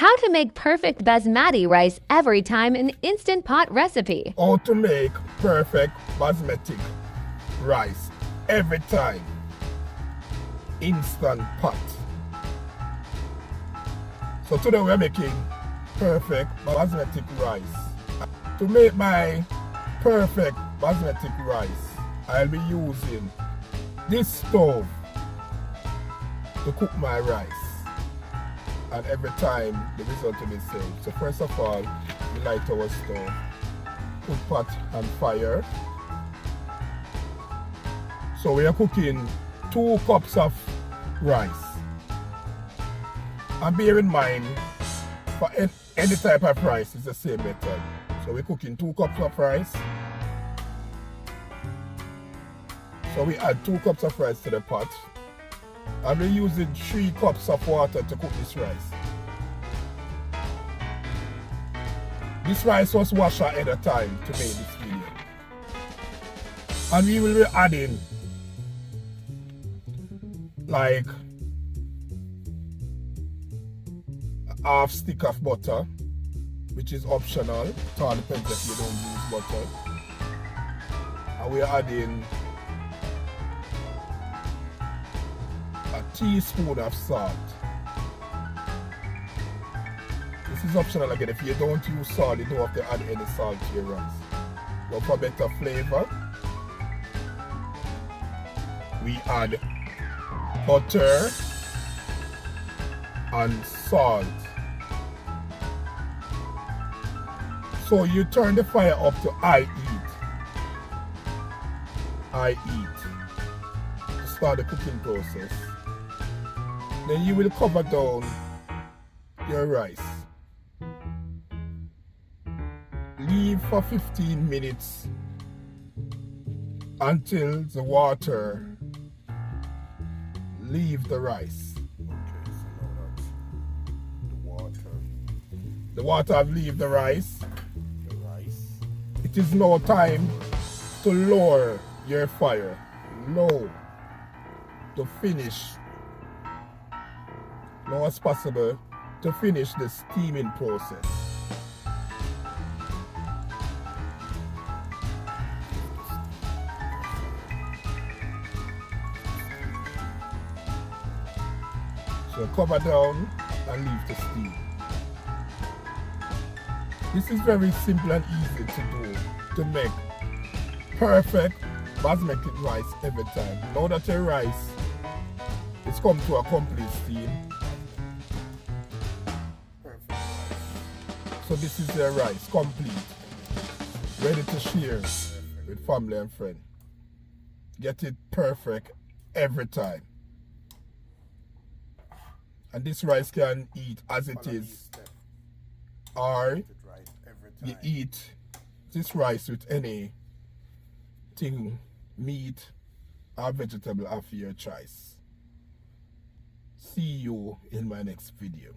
How to make perfect Basmati rice every time in Instant Pot recipe. How to make perfect Basmati rice every time. Instant Pot. So today we're making perfect Basmati rice. To make my perfect Basmati rice, I'll be using this stove to cook my rice. And every time the result will be the same. So first of all, we light our stove, put pot on fire. So we are cooking 2 cups of rice. And bear in mind, for any type of rice, it's the same method. So we're cooking 2 cups of rice. So we add 2 cups of rice to the pot. And we're using 3 cups of water to cook this rice. This rice was washed ahead of time to make this video. And we will be adding like a half stick of butter, which is optional. It all depends if you don't use butter. And we are adding a teaspoon of salt. This is optional again. If you don't use salt, you don't have to add any salt to your rice. But for better flavor, we add butter and salt. So you turn the fire up to high heat to start the cooking process. Then you will cover down your rice. Leave for 15 minutes until the water leave the rice. Okay, so now that's the water. The water have leave the rice. It is now time to lower your fire. Low. To finish. Low as possible to finish the steaming process. So cover down and leave to steam. This is very simple and easy to do to make perfect Basmati rice every time. Now that your rice is come to a complete steam. Perfect. So this is your rice complete, ready to share with family and friends. Get it perfect every time. And this rice can eat as it is, or you eat this rice with anything, meat or vegetable of your choice. See you in my next video.